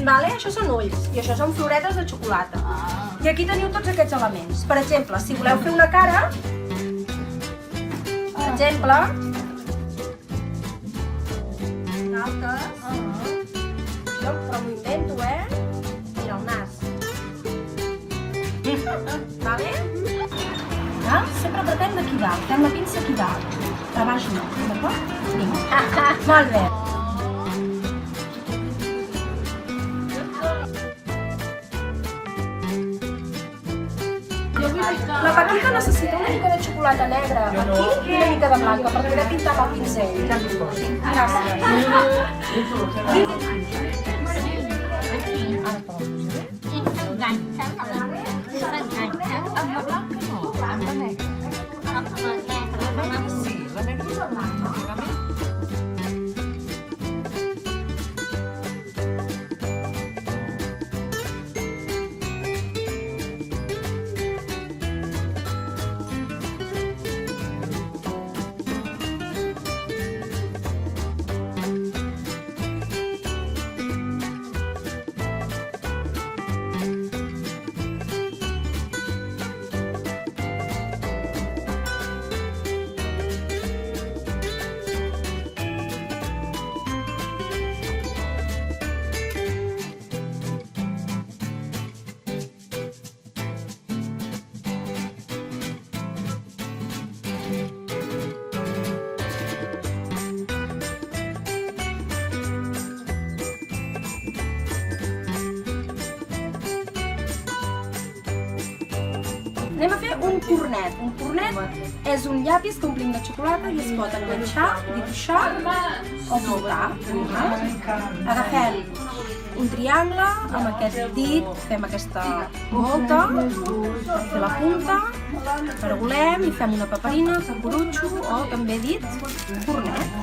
Vale? Això són ulls i això són floretes de xocolata. I aquí teniu tots aquests elements. Per exemple, si voleu fer una cara, per exemple, galtes, jo però m'ho invento, mira el nas. Vale? Sempre apretem d'aquí dalt, fem la pinça aquí dalt. De baix no, d'acord? Vinga. Molt bé. La Paquita necessita una mica de xocolata negra aquí i una mica de blanca per poder pintar amb el pinzell. Anem a fer un cornet. Un cornet és un llapis que omplim de xocolata i es pot enganxar, dibuixar o portar. Agafem un triangle, amb aquest dit fem aquesta volta, per fer la punta, cargolem i fem una paperina, cucurutxo o també dit cornet.